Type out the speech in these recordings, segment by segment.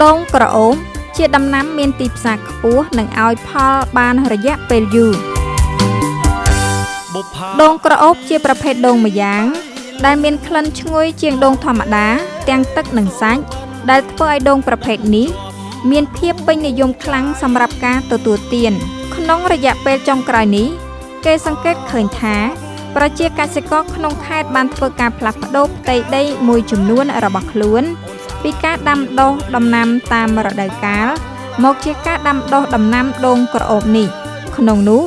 ដូងក្រអូបជាដំណាំមានទីផ្សារខ្ពស់និងឲ្យផលបានរយៈពេលយូរដូងក្រអូបជាប្រភេទដូងម្យ៉ាងដែលមានក្លិនឈ្ងុយជាងដូងធម្មតាទាំងទឹកនិងសាច់ដែលធ្វើឲ្យដូងប្រភេទនេះមានភាពពេញនិយមខ្លាំងសម្រាប់ការទទួលទានក្នុងរយៈពេលចុងក្រោយនេះគេសង្កេតឃើញថាប្រជាកសិករក្នុងខេត្តបានធ្វើការផ្លាស់ប្ដូរផ្ទៃដីមួយចំនួនរបស់ខ្លួនពីការដាំដុះដំណាំតាមរដូវកាលមកជាការដាំដុះដំណាំដូងក្រអូបនេះក្នុងនោះ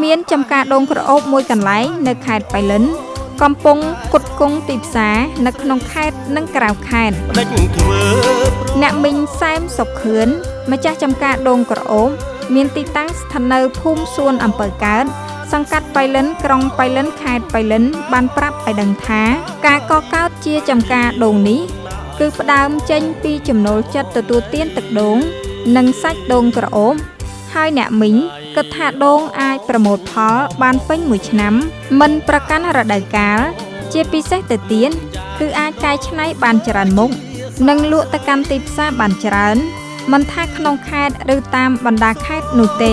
មានចំការដូងក្រអូបមួយកន្លែងនៅខេត្តប៉ៃលិនកំពុងគុតគង់ទីផ្សារនៅក្នុងខេត្តនិងក្រៅខេត្តអ្នកមីងសែមសុខខឿនម្ចាស់ចំការដូងក្រអូបមានទីតាំងស្ថិតនៅភូមិសួនអំពើកើតសង្កាត់ប៉ៃលិនក្រុងប៉ៃលិនខេត្តប៉ៃលិនបានប្រាប់ឲ្យដឹងថាការកកើតជាចំការដូងនេះគឺផ្ដើមចេញពីចំណូលចិត្តទទួលទានទឹកដូងនិងសាច់ដូងក្រអូបហើយអ្នកមីងគិតថាដូងអាចប្រមូលផលបានពេញមួយឆ្នាំមិនប្រកាន់រដូវកាលជាពិសេសទៅទៀតគឺអាចកែច្នៃបានច្រើនមុខនិងលក់ទៅកាន់ទីផ្សារបានច្រើនមិនថាក្នុងខេត្តឬតាមបណ្ដាខេត្តនោះទេ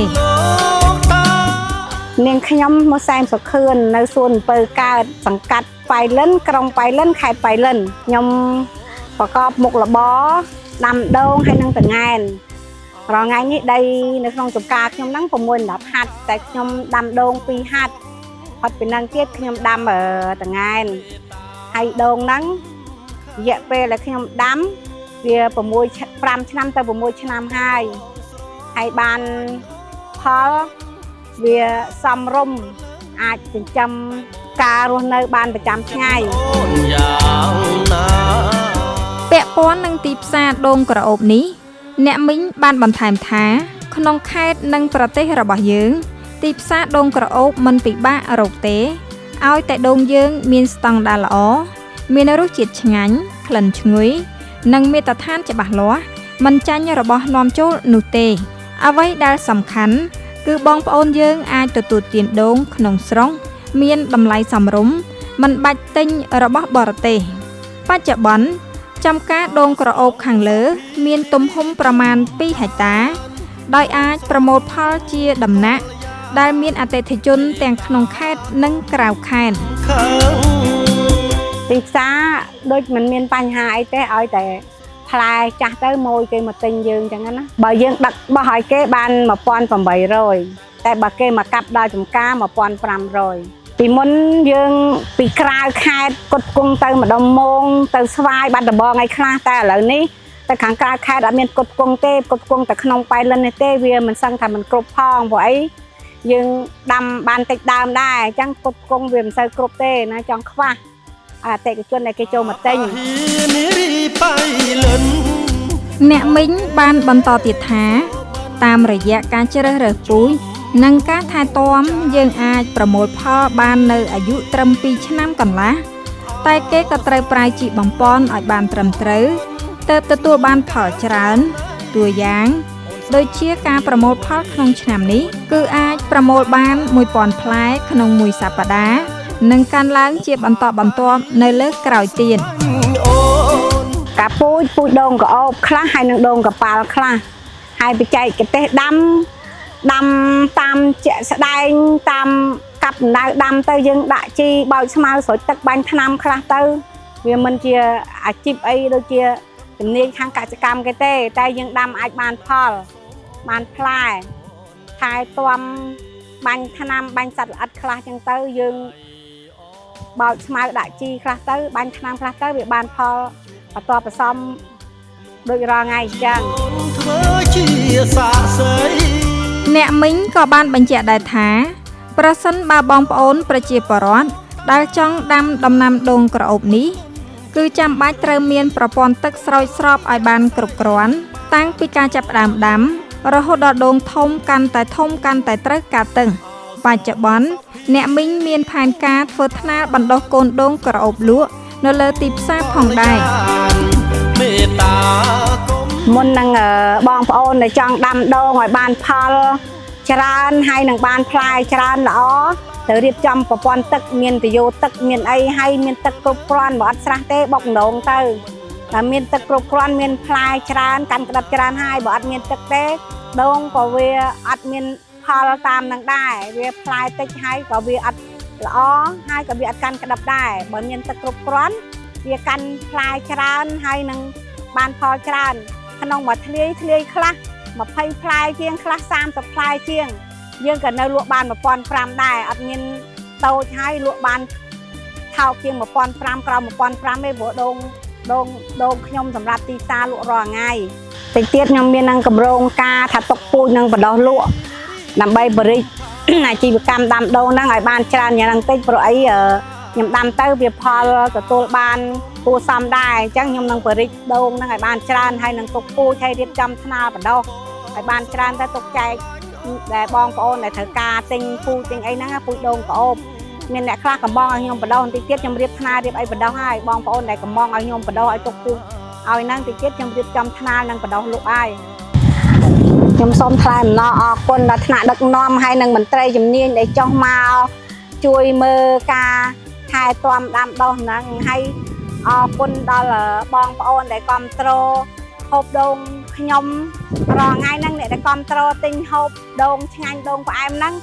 នាងខ្ញុំមកសែមសុខឿននៅសួនអំពើកើតសង្កាត់ប៉ៃលិនក្រុងប៉ៃលិនខេត្តប៉ៃលិនខ្ញុំប្រកបមុខរបរដាំដូងហើយនឹងតង្កែនរាល់ថ្ងៃនេះដីនៅក្នុងចំការខ្ញុំហ្នឹង6-10ហាត់តែខ្ញុំដាំដូង2ហាត់ផុតពីហ្នឹងទៀតខ្ញុំដាំតង្កែនហើយដូងហ្នឹងរយៈពេលដែលខ្ញុំដាំវា5ឆ្នាំទៅ6ឆ្នាំហើយបានផលវាសមរម្យអាចចិញ្ចឹមការរស់នៅបានប្រចាំថ្ងៃពាក់ព័ន្ធនឹងទីផ្សារដូងក្រអូបនេះអ្នកមីងបានបន្ថែមថាក្នុងខេត្តនិងប្រទេសរបស់យើងទីផ្សារដូងក្រអូបមិនពិបាករកទេឲ្យតែដូងយើងមានស្តង់ដារល្អមានរសជាតិឆ្ងាញ់ក្លិនឈ្ងុយនិងមាត្រដ្ឋានច្បាស់លាស់មិនចាញ់របស់នាំចូលនោះទេអ្វីដែលសំខាន់គឺបងប្អូនយើងអាចទទួលទានដូងក្នុងស្រុកមានតម្លៃសមរម្យមិនបាច់ទិញរបស់បរទេសបច្ចុប្បន្នចំការដូងក្រអូបខាងលើមានទំហំប្រមាណ2ហិកតាដោយអាចប្រមូលផលជាដំណាក់ដែលមានអតិថិជនទាំងក្នុងខេត្តនិងក្រៅខេត្តទីផ្សារដូចមិនមានបញ្ហាអីទេឲ្យតែផ្លែចាស់ទៅម៉ួយគេមកទិញយើងចឹងណាបើយើងដឹកបោះឲ្យគេបាន1800តែបើគេមកកាប់ដល់ចំការ1500ពីមុនយើងពីក្រៅខេត្តគុតគង់ទៅម្ដុំមងទៅស្វាយបាត់ដំបងអីខ្លះតែឥឡូវនេះទៅខាងក្រៅខេត្តអត់មានគុតគង់ទេគុតគង់តែក្នុងប៉ៃលិននេះទេវាមិនសឹងថាមិនគ្រប់ផងព្រោះអីយើងដាំបានតិចដើមដែរអញ្ចឹងគុតគង់វាមិនសូវគ្រប់ទេណាចង់ខ្វះអតិថិជនដែលគេចូលមកទិញអ្នកមីងបានបន្តទៀតថាតាមរយៈការជ្រើសរើសពូជនិងការថែទាំយើងអាចប្រមូលផលបាននៅអាយុត្រឹម2ឆ្នាំកន្លះតែគេក៏ត្រូវប្រើជីបំពន់ឲ្យបានត្រឹមត្រូវទើបទទួលបានផលច្រើនតួយ៉ាងដូចជាការប្រមូលផលក្នុងឆ្នាំនេះគឺអាចប្រមូលបាន1000ផ្លែក្នុងមួយសប្តាហ៍និងកើនឡើងជាបន្តបន្ទាប់នៅលើក្រោយទៀតការពូជដូងក្រអូបខ្លះហើយនឹងដូងកប៉ាល់ខ្លះហើយបច្ចេកទេសដាំតាមជាក់ស្ដែងតាមកាប់ដៅដាំទៅយើងដាក់ជីបោចស្មៅស្រូចទឹកបាញ់ថ្នាំខ្លះទៅវាមិនជាអាជីពអីដូចជាជំនាញខាងកសិកម្មគេទេតែយើងដាំអាចបានផលបានផ្លែថែទាំបាញ់ថ្នាំបាញ់សត្វល្អិតខ្លះចឹងទៅយើងបោចស្មៅដាក់ជីខ្លះទៅបាញ់ថ្នាំខ្លះទៅវាបានផលបន្ទាប់បន្សំដូចរាល់ថ្ងៃអញ្ចឹងអ្នកមីងក៏បានបញ្ជាក់ដែរថាប្រសិនបើបងប្អូនប្រជាពលរដ្ឋដែលចង់ដាំដំណាំដូងក្រអូបនេះគឺចាំបាច់ត្រូវមានប្រព័ន្ធទឹកស្រោចស្រពឲ្យបានគ្រប់គ្រាន់តាំងពីការចាប់ផ្ដើមដាំរហូតដល់ដូងធំកាន់តែត្រូវការទឹកបច្ចុប្បន្នអ្នកមីងមានផែនការធ្វើថ្នាលបណ្ដុះកូនដូងក្រអូបលក់នៅលើទីផ្សារផងដែរមុននឹងបងប្អូនដែលចង់ដាំដូងឲ្យបានផលច្រើនហើយនឹងបានផ្លែច្រើនល្អត្រូវរៀបចំប្រព័ន្ធទឹកមានទយោទឹកមានអីហើយមានទឹកគ្រប់គ្រាន់បើអត់ស្រះទេបុកដំណងទៅ តែមានទឹកគ្រប់គ្រាន់មានផ្លែច្រើនកាន់ក្តាប់ច្រើនហើយបើអត់មានទឹកទេដូងក៏វាអត់មានផលតាមនឹងដែរវាផ្លែតិចហើយក៏វាអត់ល្អហើយក៏វាអត់កាន់ក្តាប់ដែរបើមានទឹកគ្រប់គ្រាន់វាកាន់ផ្លែច្រើនហើយនឹងបានផលច្រើនក្នុងមួយធ្លាយខ្លះ20ផ្លែជាងខ្លះ30ផ្លែជាងយើងក៏នៅលក់បាន1500ដែរអត់មានតូចហើយលក់បានថោកជាង1500ក្រោម1500ទេព្រោះដូងខ្ញុំសម្រាប់ទីផ្សារលក់រាល់ថ្ងៃតិចទៀតខ្ញុំមាននឹងកម្រងការថាទុកពូជនឹងបដោះលក់ដើម្បីបរិយាអាជីវកម្មដាំដូងហ្នឹងឲ្យបានច្រើនយ៉ាងហ្នឹងតិចព្រោះអីខ្ញុំដាំទៅវាផលទទួលបានគួរសមដែរអញ្ចឹងខ្ញុំនឹងបរិយាដូងហ្នឹងឲ្យបានច្រើនហើយនឹងទុកពូជឲ្យរៀបចំថ្នាលបដោះឲ្យបានច្រើនទៅទុកចែកដែលបងប្អូនដែលត្រូវការទិញពូជទិញអីហ្នឹងពូជដូងក្អូបមានអ្នកខ្លះកំបងឲ្យខ្ញុំបដោះបន្តិចទៀតខ្ញុំរៀបថ្នាលរៀបអីបដោះហើយបងប្អូនដែលកំបងឲ្យខ្ញុំបដោះឲ្យទុកពូជឲ្យហ្នឹងតិចទៀតខ្ញុំរៀបចំថ្នាលនឹងបដោះលក់ហើយខ្ញុំសូមថ្លែងអំណរអរគុណដល់ថ្នាក់ដឹកនាំហើយនិងមន្ត្រីជំនាញដែលចុះមកជួយមើលការថែទាំដាំដុះហ្នឹងហើយអរគុណដល់បងប្អូនដែលគ្រប់គ្រងហូបដូងខ្ញុំរាល់ថ្ងៃហ្នឹងអ្នកដែលគ្រប់គ្រងទិញហូបដូងឆ្ងាញ់ដូងផ្អែមហ្នឹង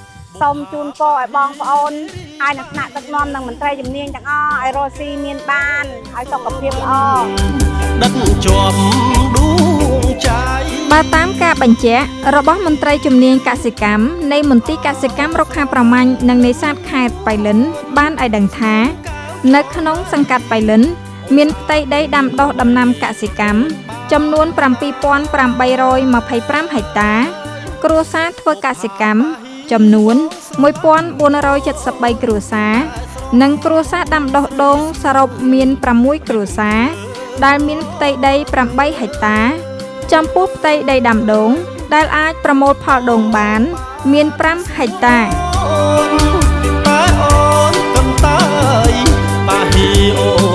សូមជូនពរឲ្យបងប្អូនហើយនឹងថ្នាក់ដឹកនាំនិងមន្ត្រីជំនាញទាំងអស់ឲ្យរស់ស៊ីមានបានឲ្យសុខភាពល្អដឹកជាប់ដួងใจបើតាមការបញ្ជាក់របស់មន្ត្រីជំនាញកសិកម្មនៃមន្ទីរកសិកម្មរុក្ខាប្រមាញ់និងនេសាទខេត្តបៃលិនបានឲ្យដឹងថានៅក្នុងសង្កាត់បៃលិនមានផ្ទៃដីដាំដុះដំណាំកសិកម្មចំនួន7825ហិកតាគ្រួសារធ្វើកសិកម្មចំនួន1473គ្រួសារនិងគ្រួសារដាំដុះដូងសរុបមាន6គ្រួសារដែលមានផ្ទៃដី8ហិកតាចំពោះផ្ទៃដីដាំដូងដែលអាចប្រមូលផលដូងបានមាន5ហិកតាតើអូនកំតាយបាហីអូ